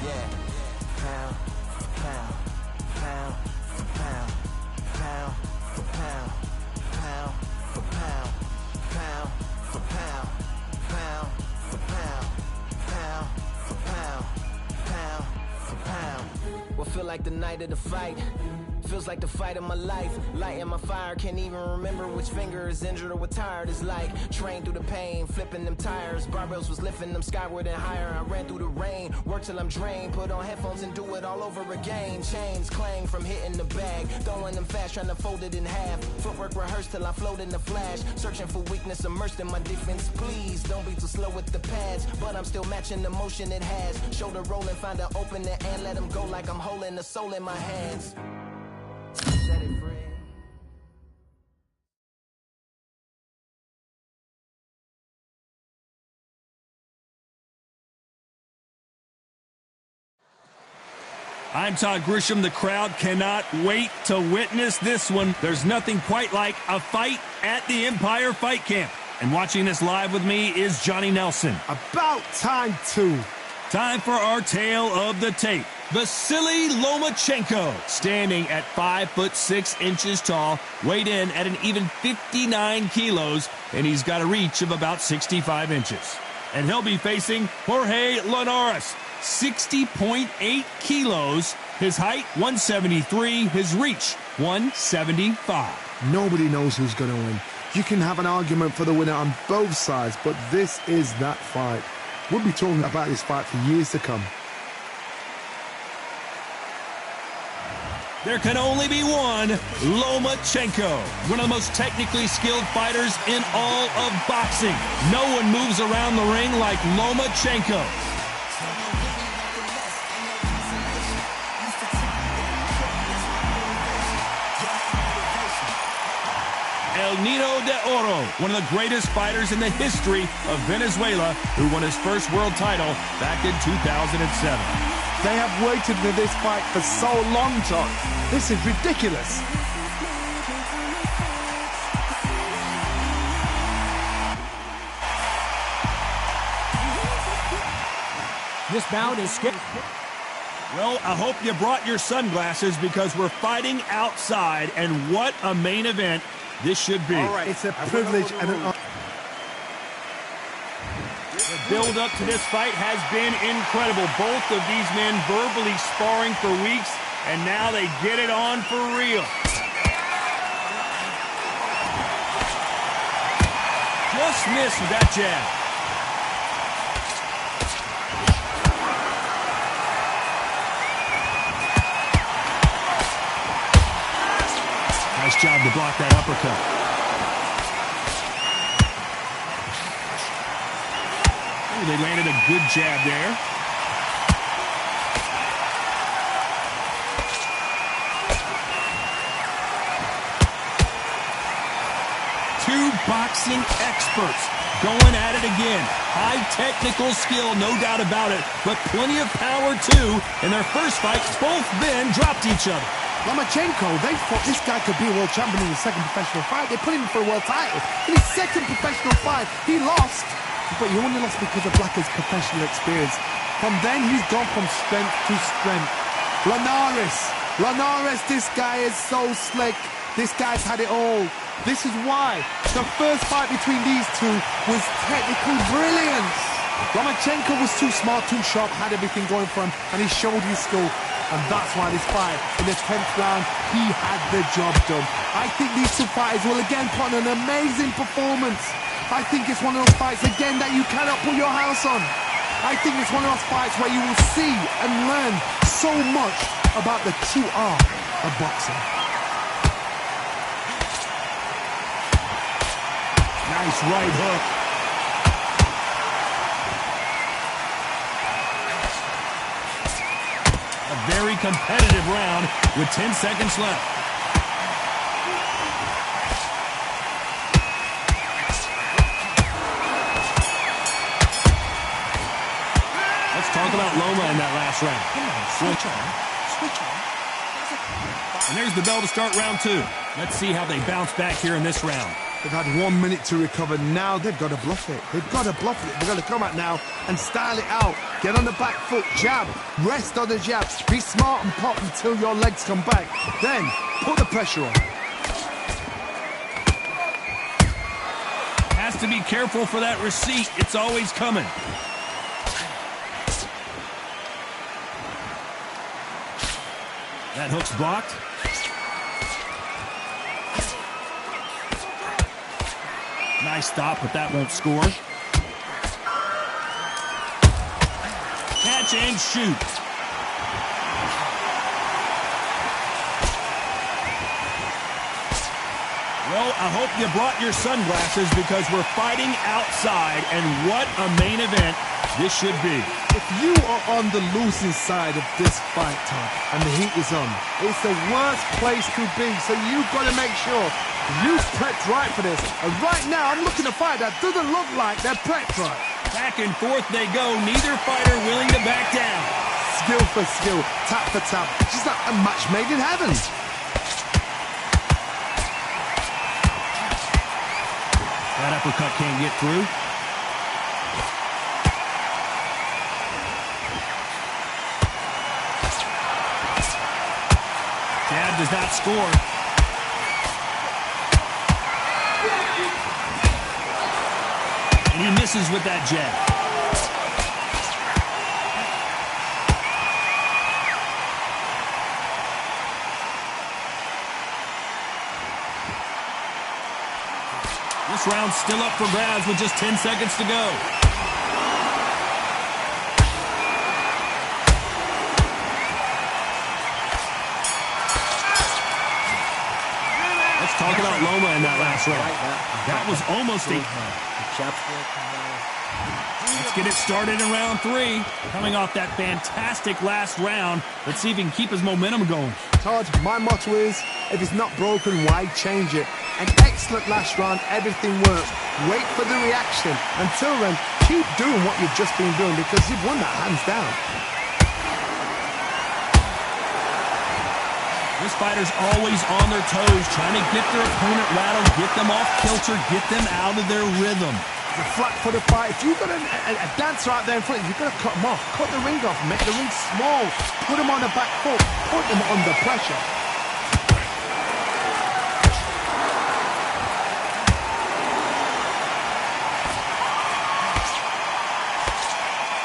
Yeah. Pound for pound, pound for pound, pound for pound, pound for pound, pound for pound, pound for pound, pound for pound, pound for pound. What feel like the night of the fight? Feels like the fight of my life. Lighting my fire, can't even remember which finger is injured or what tired is like. Train through the pain, flipping them tires. Barbells was lifting them skyward and higher. I ran through the rain, work till I'm drained. Put on headphones and do it all over again. Chains clang from hitting the bag. Throwing them fast, trying to fold it in half. Footwork rehearsed till I float in the flash. Searching for weakness, immersed in my defense. Please, don't be too slow with the pads. But I'm still matching the motion it has. Shoulder rolling, find an opening and let them go like I'm holding the soul in my hands. Set it free. I'm Todd Grisham. The crowd cannot wait to witness this one. There's nothing quite like a fight at the Empire Fight Camp. And watching this live with me is Johnny Nelson. About time, too. Time for our tale of the tape. Vasily Lomanchenko, standing at 5'6" tall, weighed in at an even 59 kilos, and he's got a reach of about 65 inches. And he'll be facing Jorge Linares, 60.8 kilos, his height 173, his reach 175. Nobody knows who's going to win. You can have an argument for the winner on both sides, but this is that fight. We'll be talking about this fight for years to come. There can only be one, Lomanchenko, one of the most technically skilled fighters in all of boxing. No one moves around the ring like Lomanchenko. El Nido de Oro, one of the greatest fighters in the history of Venezuela, who won his first world title back in 2007. They have waited for this fight for so long, John. This is ridiculous. This bout is skipped. Well, I hope you brought your sunglasses because we're fighting outside, and what a main event this should be. All right. It's a privilege and an honor. The build-up to this fight has been incredible. Both of these men verbally sparring for weeks, and now they get it on for real. Just missed with that jab. Nice job to block that uppercut. They landed a good jab there. Two boxing experts going at it again. High technical skill, no doubt about it, but plenty of power too. In their first fight, both men dropped each other. Lomanchenko, they thought this guy could be a world champion in his second professional fight. They put him for a world title. In his second professional fight, he lost. But he only lost because of lack of professional experience. From then, he's gone from strength to strength. Linares, this guy is so slick. This guy's had it all. This is why the first fight between these two was technical brilliance. Lomanchenko was too smart, too sharp, had everything going for him, and he showed his skill. And that's why this fight, in the 10th round, he had the job done. I think these two fighters will again put on an amazing performance. I think it's one of those fights, again, that you cannot put your house on. I think it's one of those fights where you will see and learn so much about the true art of boxing. Nice right hook. A very competitive round with 10 seconds left. Talk about Loma in that last round. Switch on. And there's the bell to start round two. Let's see how they bounce back here in this round. They've had 1 minute to recover. Now they've got to bluff it. They've got to bluff it. They've got to come out now and style it out. Get on the back foot, jab, rest on the jab. Be smart and pop until your legs come back. Then put the pressure on. Has to be careful for that receipt. It's always coming. That hook's blocked. Nice stop, but that won't score. Catch and shoot. Well, I hope you brought your sunglasses because we're fighting outside, and what a main event this should be. If you are on the losing side of this fight, Todd, and the heat is on, it's the worst place to be, so you've got to make sure you've prepped right for this. And right now, I'm looking to fight that doesn't look like they're prepped right. Back and forth they go, neither fighter willing to back down. Skill for skill, tap for tap, just like a match made in heaven. That uppercut can't get through. Jab does not score. And he misses with that jab. This round's still up for grabs with just 10 seconds to go. Let's talk about Loma in that last round. That was almost a... Let's get it started in round 3. Coming off that fantastic last round, let's see if he can keep his momentum going. Todd, my motto is, if it's not broken, why change it? An excellent last round, everything works. Wait for the reaction. Until then, keep doing what you've just been doing because you've won that hands down. This fighter's always on their toes, trying to get their opponent rattled, get them off kilter, get them out of their rhythm. It's a flat-footed fight. If you've got a dancer out there in front, you've got to cut them off. Cut the ring off, make the ring small. Put them on the back foot, put them under pressure.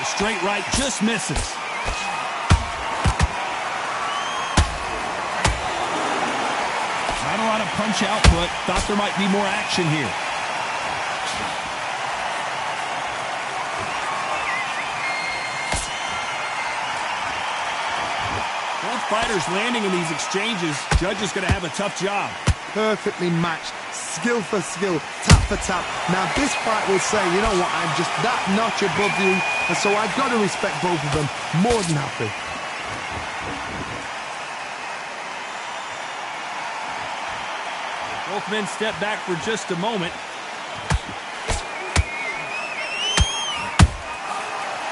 The straight right just misses. Not a lot of punch output. Thought there might be more action here. Both fighters landing in these exchanges. Judge is going to have a tough job. Perfectly matched, skill for skill, tap for tap. Now this fight will say, you know what, I'm just that notch above you, and so I've got to respect both of them. More than happy. Both men step back for just a moment.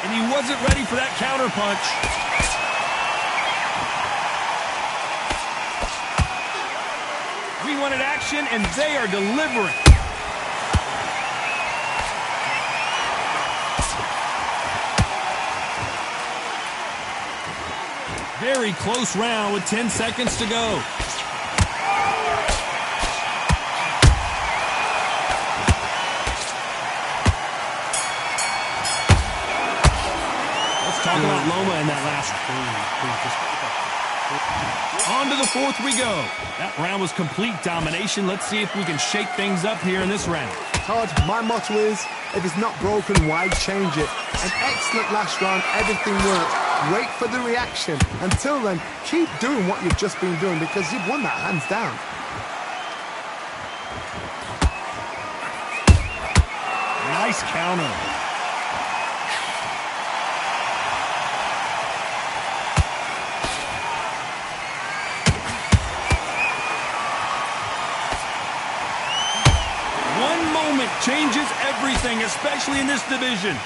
And he wasn't ready for that counter punch. We wanted action, and they are delivering. Very close round with 10 seconds to go. Talk about Loma in that last. On to the 4th we go. That round was complete domination. Let's see if we can shake things up here in this round. Todd, my motto is, if it's not broken, why change it? An excellent last round, everything works. Wait for the reaction. Until then, keep doing what you've just been doing because you've won that hands down. Nice counter. Changes everything, especially in this division.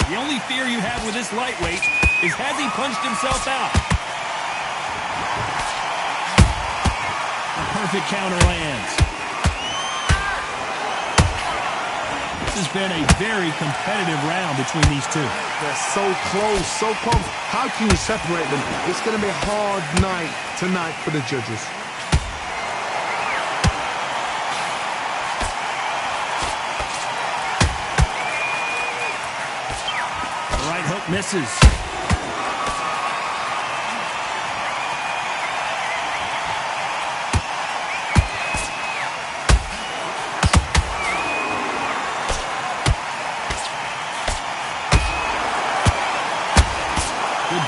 The only fear you have with this lightweight is, has he punched himself out? The perfect counter lands. This has been a very competitive round between these two. They're so close, so close. How can you separate them? It's going to be a hard night tonight for the judges. The right hook misses.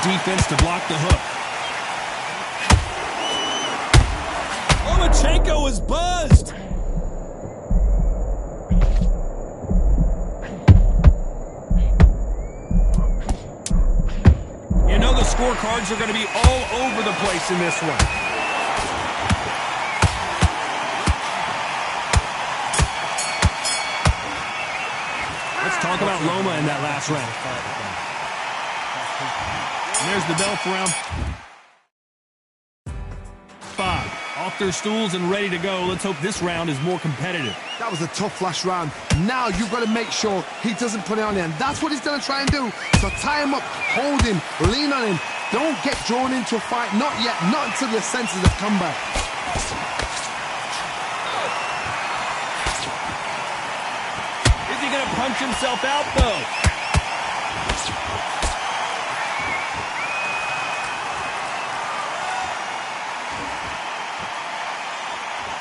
Defense to block the hook. Lomanchenko is buzzed. You know the scorecards are going to be all over the place in this one. Let's talk about Loma in that last round. And there's the bell for round 5. Off their stools and ready to go. Let's hope this round is more competitive. That was a tough last round. Now you've got to make sure he doesn't put it on you, and that's what he's going to try and do. So tie him up, hold him, lean on him. Don't get drawn into a fight. Not yet. Not until your senses have come back. Is he going to punch himself out, though?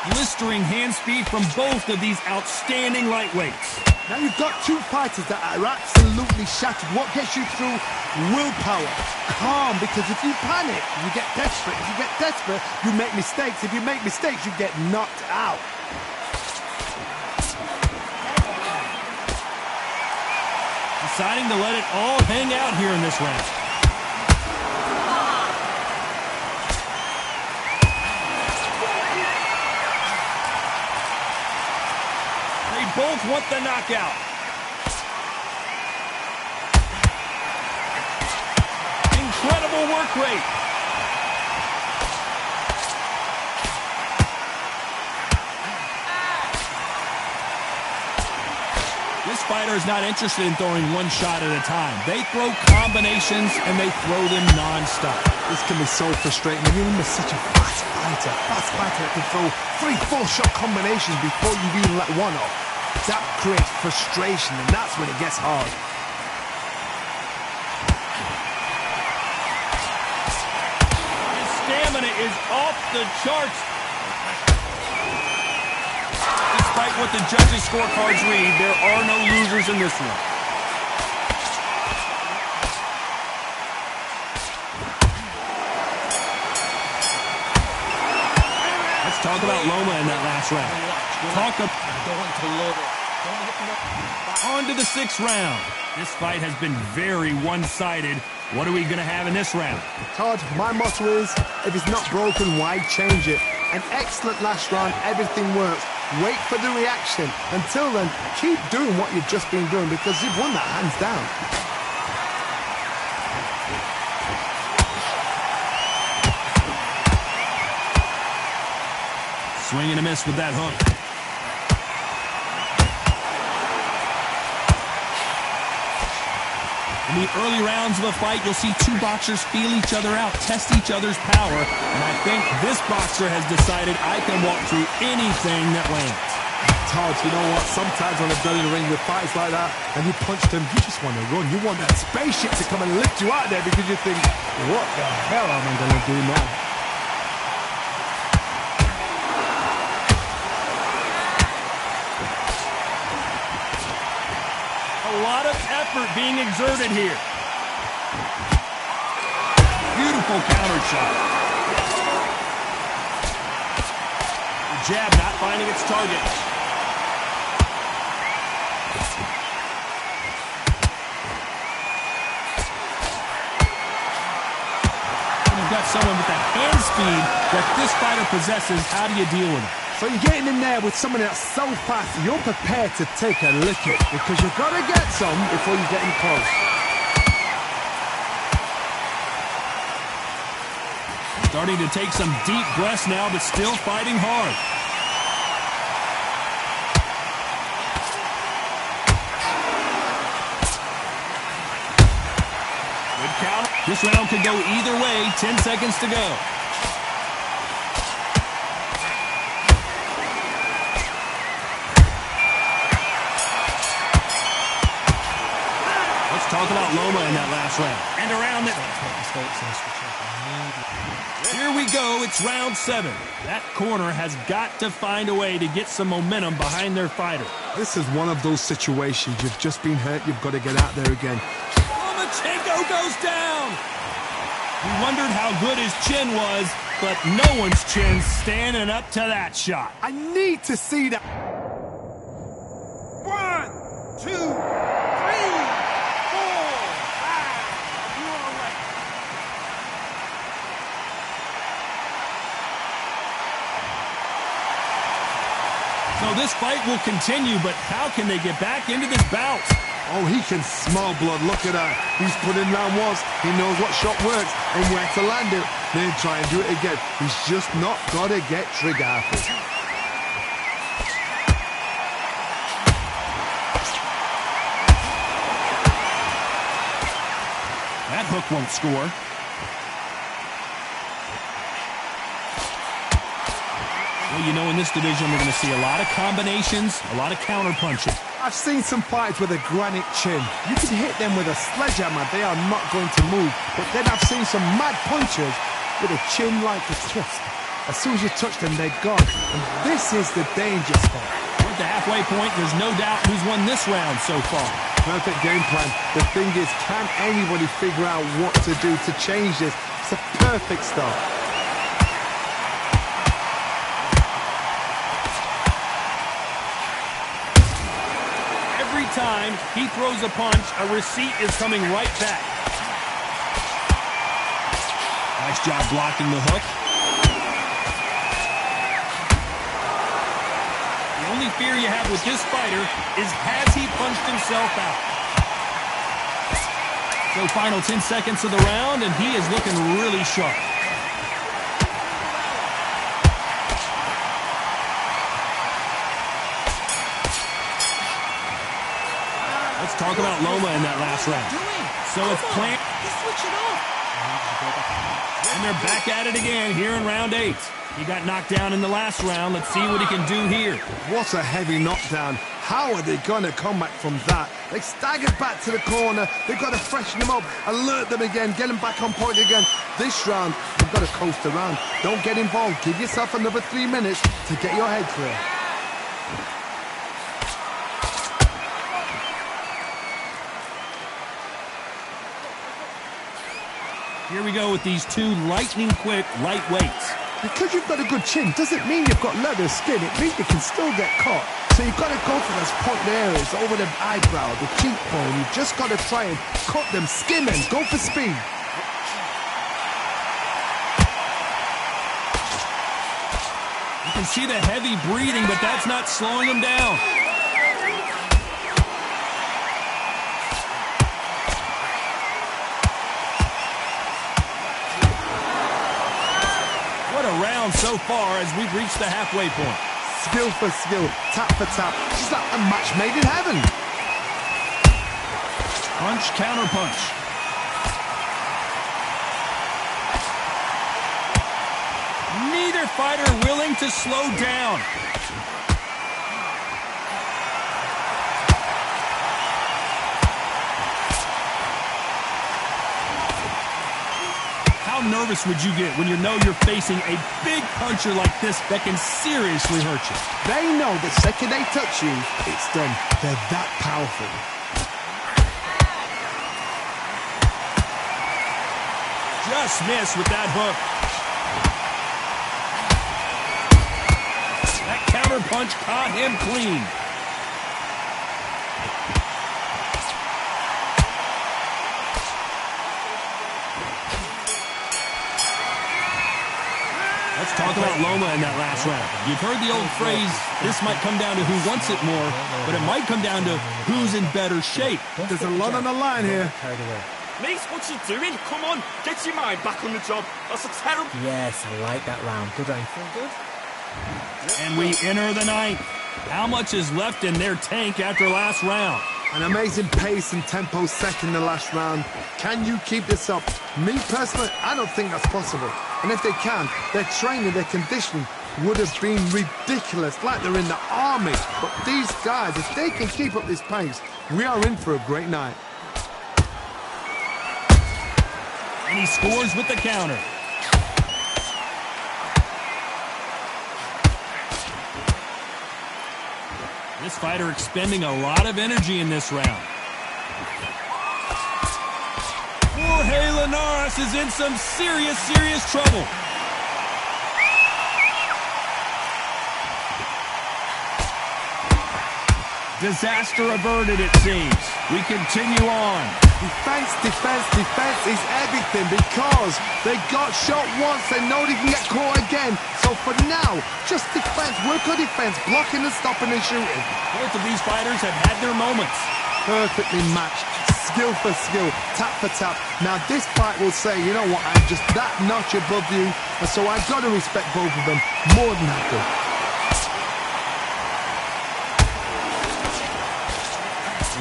Blistering hand speed from both of these outstanding lightweights. Now you've got two fighters that are absolutely shattered. What gets you through? Willpower, calm, because if you panic, you get desperate. If you get desperate, you make mistakes. If you make mistakes, you get knocked out. Deciding to let it all hang out here in this round. Both want the knockout. Incredible work rate. This fighter is not interested in throwing one shot at a time. They throw combinations and they throw them non-stop. This can be so frustrating. When you're such a fast fighter that can throw 3-4 shot combinations before you even let one off. That creates frustration, and that's when it gets hard. His stamina is off the charts. Despite what the judges' scorecards read, there are no losers in this one. Let's talk about Loma in that last round. On to the 6th round. This fight has been very one-sided. What are we going to have in this round? Todd, my motto is, if it's not broken, why change it? An excellent last round, everything works. Wait for the reaction. Until then, keep doing what you've just been doing because you've won that hands down. Swing and a miss with that hook. In the early rounds of a fight, you'll see two boxers feel each other out, test each other's power, and I think this boxer has decided I can walk through anything that lands. Todd, you know what? Sometimes when they're in the ring with fights like that, and you punch them, you just want to run. You want that spaceship to come and lift you out there because you think, what the hell am I going to do now? A lot of effort being exerted here. Beautiful counter shot. The jab not finding its target. When you've got someone with the hand speed that this fighter possesses, how do you deal with it? So you're getting in there with someone that's so fast, you're prepared to take a licking because you've got to get some before you get in close. Starting to take some deep breaths now, but still fighting hard. Good count. This round could go either way. 10 seconds to go. Let's talk about Loma in that last round. And around it. Here we go. It's round 7. That corner has got to find a way to get some momentum behind their fighter. This is one of those situations. You've just been hurt. You've got to get out there again. Lomanchenko goes down. We wondered how good his chin was, but no one's chin standing up to that shot. I need to see that. 1, 2, 3, 4, 5. You all right? So this fight will continue, but how can they get back into this bout? Oh, he can smell blood. Look at that. He's put in round once. He knows what shot works and where to land it. Then try and do it again. He's just not got to get trigger happy. That hook won't score. Well, you know, in this division, we're going to see a lot of combinations, a lot of counter-punching. I've seen some fights with a granite chin. You can hit them with a sledgehammer. They are not going to move. But then I've seen some mad punchers with a chin like a twist. As soon as you touch them, they're gone. And this is the danger spot. We're at the halfway point. There's no doubt who's won this round so far. Perfect game plan. The thing is, can anybody figure out what to do to change this? It's a perfect start. Every time he throws a punch, a receipt is coming right back. Nice job blocking the hook. The only fear you have with this fighter is, has he punched himself out? So final 10 seconds of the round, and he is looking really sharp. Let's talk about Loma in that last round. So it's planned. And they're back at it again here in round 8. He got knocked down in the last round. Let's see what he can do here. What a heavy knockdown. How are they going to come back from that? They staggered back to the corner. They've got to freshen them up, alert them again, get them back on point again. This round, you've got to coast around. Don't get involved. Give yourself another 3 minutes to get your head clear. Here we go with these two lightning-quick lightweights. Because you've got a good chin doesn't mean you've got leather skin. It means you can still get caught. So you've got to go for those point areas over the eyebrow, the cheekbone. You've just got to try and cut them, skin them, go for speed. You can see the heavy breathing, but that's not slowing him down. What a round so far as we've reached the halfway point. Skill for skill, tap for tap. It's like a match made in heaven. Punch, counter punch. Neither fighter willing to slow down. How nervous would you get when you know you're facing a big puncher like this that can seriously hurt you? They know the second they touch you, it's done. They're that powerful. Just missed with that hook. That counter punch caught him clean. Let's talk about Loma in that last round. You've heard the old phrase, this might come down to who wants it more, but it might come down to who's in better shape. There's a lot on the line here. Mate, what's you doing? Come on, get your mind back on the job. That's a terrible... Yes, I like that round. Good round. Feel good? And we enter the ninth. How much is left in their tank after last round? An amazing pace and tempo set in the last round. Can you keep this up? Me personally, I don't think that's possible. And if they can, their training, their conditioning would have been ridiculous, like they're in the army. But these guys, if they can keep up this pace, we are in for a great night. And he scores with the counter. This fighter expending a lot of energy in this round. Jorge Linares is in some serious trouble. Disaster averted, it seems. We continue on. Defense is everything because they got shot once. They know they can get caught again. So for now, just defense, work on defense, blocking and stopping and shooting. Both of these fighters have had their moments. Perfectly matched, skill for skill, tap for tap. Now this fight will say, you know what, I'm just that notch above you, and so I've got to respect both of them more than happy.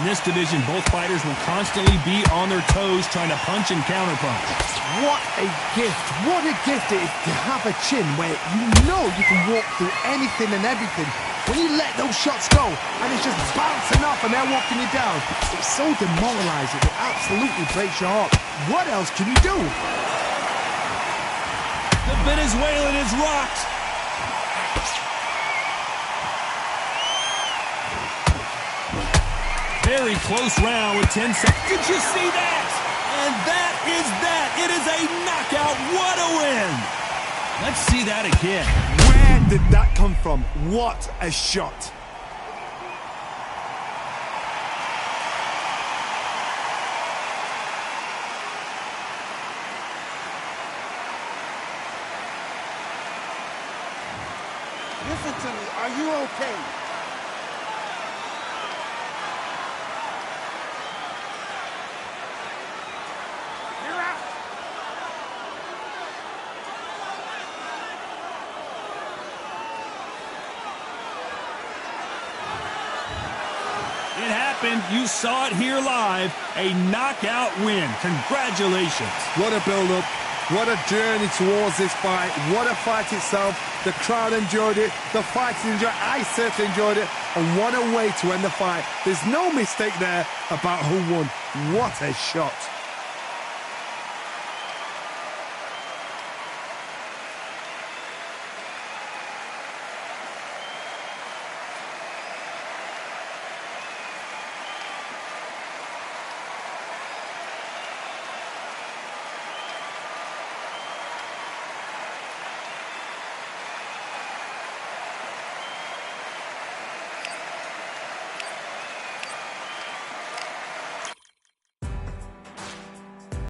In this division, both fighters will constantly be on their toes trying to punch and counterpunch. What a gift it is to have a chin where you know you can walk through anything and everything. When you let those shots go and it's just bouncing off and they're walking you down, it's so demoralizing, it absolutely breaks your heart. What else can you do? The Venezuelan is rocked. Very close round with 10 seconds. Did you see that? And that is that. It is a knockout. What a win. Let's see that again. Where did that come from? What a shot. Listen to me. Are you okay? It happened. You saw it here live. A knockout win. Congratulations. What a build-up. What a journey towards this fight. What a fight itself. The crowd enjoyed it. The fighters enjoyed it. I certainly enjoyed it. And what a way to end the fight. There's no mistake there about who won. What a shot.